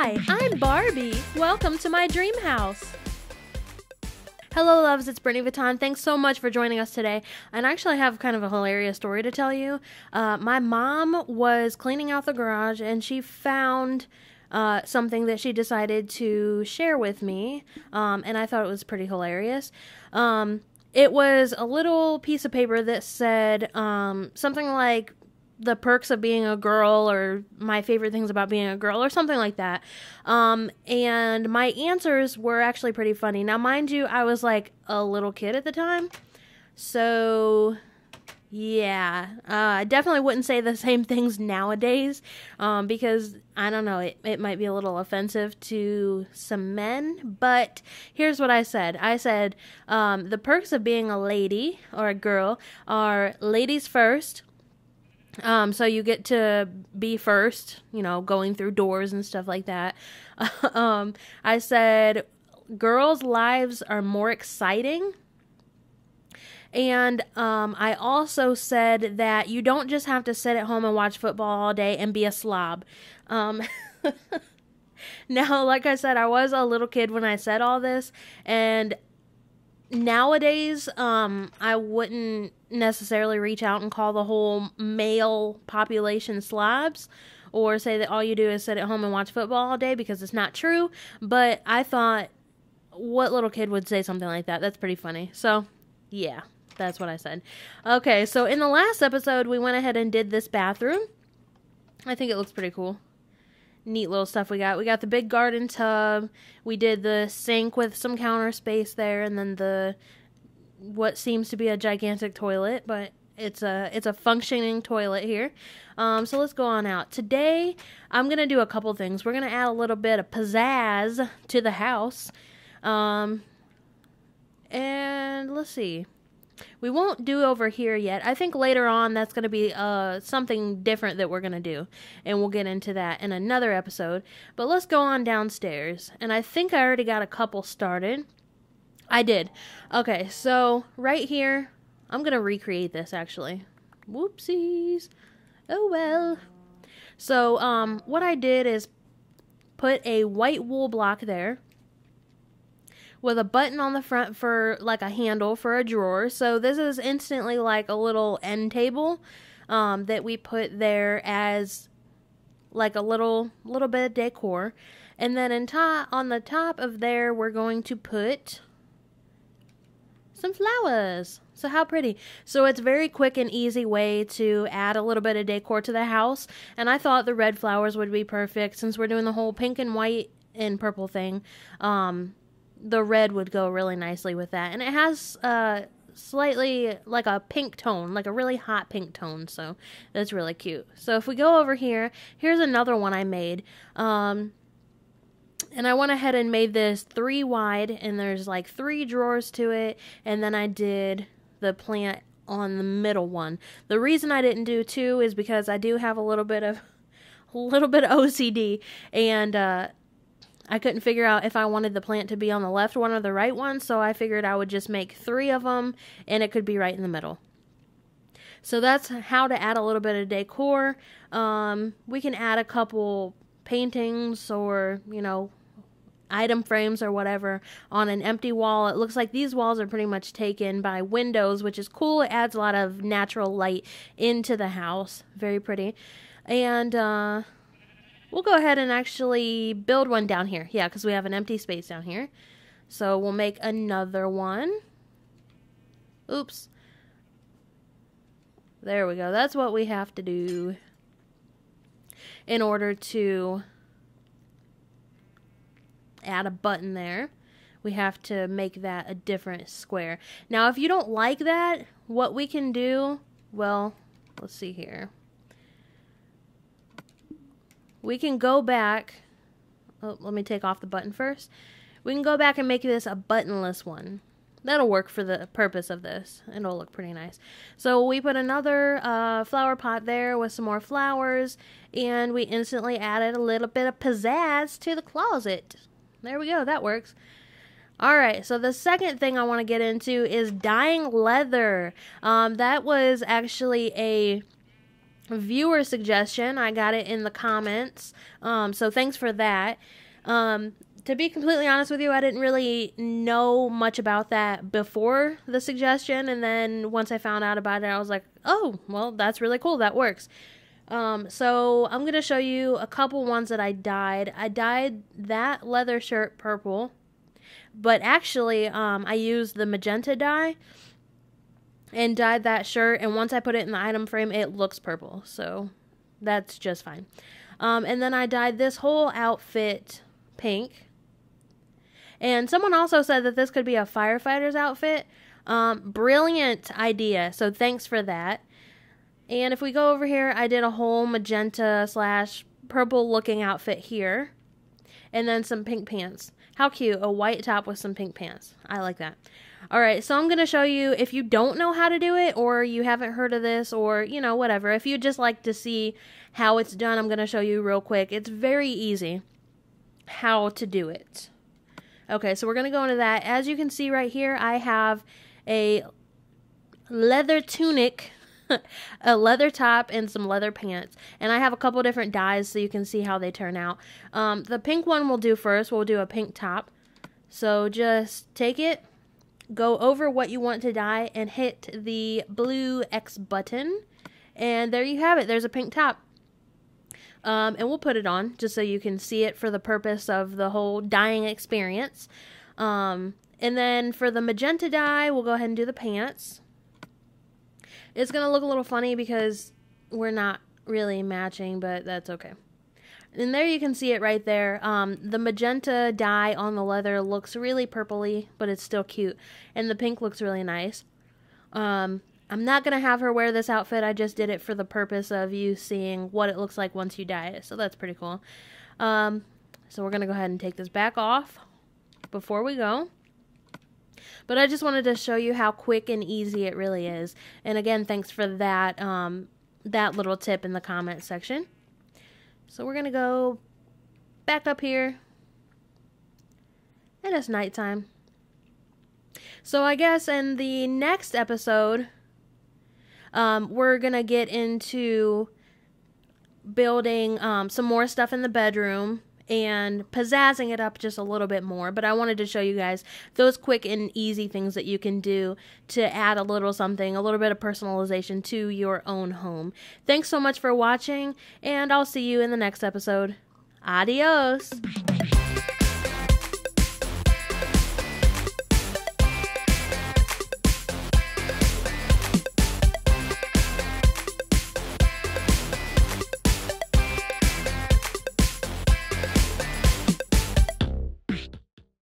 Hi, I'm Barbie. Welcome to my dream house. Hello loves, it's Brittany Vuitton. Thanks so much for joining us today. And I actually have kind of a hilarious story to tell you. My mom was cleaning out the garage and she found something that she decided to share with me. And I thought it was pretty hilarious. It was a little piece of paper that said something like the perks of being a girl or my favorite things about being a girl or something like that. And my answers were actually pretty funny. Now, mind you, I was like a little kid at the time. So, yeah, I definitely wouldn't say the same things nowadays because, I don't know, it might be a little offensive to some men. But here's what I said. I said, the perks of being a lady or a girl are ladies first. So you get to be first, you know, going through doors and stuff like that. I said, girls' lives are more exciting. And I also said that you don't just have to sit at home and watch football all day and be a slob. Now, like I said, I was a little kid when I said all this, and nowadays, I wouldn't necessarily reach out and call the whole male population slobs or say that all you do is sit at home and watch football all day because it's not true. But I thought, what little kid would say something like that? That's pretty funny. So, yeah, that's what I said. Okay, so in the last episode, we went ahead and did this bathroom. I think it looks pretty cool. Neat little stuff we got. We got the big garden tub. We did the sink with some counter space there, and then the what seems to be a gigantic toilet, but it's a functioning toilet here. So let's go on out. Today, I'm gonna do a couple things. We're gonna add a little bit of pizzazz to the house, and let's see. We won't do over here yet. I think later on that's going to be something different that we're going to do. And we'll get into that in another episode. But let's go on downstairs. And I think I already got a couple started. I did. Okay, so right here, I'm going to recreate this actually. Whoopsies. Oh well. So what I did is put a white wool block there with a button on the front for like a handle for a drawer. So this is instantly like a little end table that we put there as like a little bit of decor. And then on the top of there, we're going to put some flowers. So how pretty. So it's very quick and easy way to add a little bit of decor to the house. And I thought the red flowers would be perfect since we're doing the whole pink and white and purple thing. The red would go really nicely with that. And it has slightly like a pink tone, like a really hot pink tone. So that's really cute. So if we go over here, here's another one I made. And I went ahead and made this 3 wide, and there's like 3 drawers to it. And then I did the plant on the middle one. The reason I didn't do 2 is because I do have a little bit of OCD, and I couldn't figure out if I wanted the plant to be on the left one or the right one, so I figured I would just make 3 of them, and it could be right in the middle. So that's how to add a little bit of decor. We can add a couple paintings or, you know, item frames or whatever on an empty wall. It looks like these walls are pretty much taken by windows, which is cool. It adds a lot of natural light into the house. Very pretty. And, we'll go ahead and actually build one down here. Yeah, because we have an empty space down here. So we'll make another one. Oops. There we go. That's what we have to do in order to add a button there. We have to make that a different square. Now, if you don't like that, what we can do, well, let's see here. We can go back. Oh, let me take off the button first. We can go back and make this a buttonless one. That'll work for the purpose of this. It'll look pretty nice. So we put another flower pot there with some more flowers, and we instantly added a little bit of pizzazz to the closet. There we go. That works. Alright, so the second thing I want to get into is dyeing leather. That was actually a viewer suggestion. I got it in the comments. So thanks for that. To be completely honest with you, I didn't really know much about that before the suggestion. And then once I found out about it, I was like, oh, well, that's really cool. That works. So I'm going to show you a couple ones that I dyed. I dyed that leather shirt purple. But actually, I used the magenta dye and dyed that shirt. And once I put it in the item frame, it looks purple. So that's just fine. And then I dyed this whole outfit pink. And someone also said that this could be a firefighter's outfit. Brilliant idea. So thanks for that. And if we go over here, I did a whole magenta / purple looking outfit here. And then some pink pants. How cute. A white top with some pink pants. I like that. Alright, so I'm going to show you, if you don't know how to do it, or you haven't heard of this, or, you know, whatever. If you just like to see how it's done, I'm going to show you real quick. It's very easy how to do it. Okay, so we're going to go into that. As you can see right here, I have a leather tunic, a leather top, and some leather pants. And I have a couple different dyes so you can see how they turn out. The pink one we'll do first. We'll do a pink top. So just take it, go over what you want to dye, and hit the blue X button. And there you have it. There's a pink top. And we'll put it on just so you can see it for the purpose of the whole dyeing experience. And then for the magenta dye, we'll go ahead and do the pants. It's going to look a little funny because we're not really matching, but that's okay. And there you can see it right there. The magenta dye on the leather looks really purpley, but it's still cute. And the pink looks really nice. I'm not going to have her wear this outfit. I just did it for the purpose of you seeing what it looks like once you dye it. So that's pretty cool. So we're going to go ahead and take this back off before we go. But I just wanted to show you how quick and easy it really is. And again, thanks for that, that little tip in the comment section. So we're going to go back up here. And it's nighttime. So I guess in the next episode, we're going to get into building some more stuff in the bedroom and pizzazzing it up just a little bit more. But I wanted to show you guys those quick and easy things that you can do to add a little something, a little bit of personalization to your own home. Thanks so much for watching, and I'll see you in the next episode. Adios!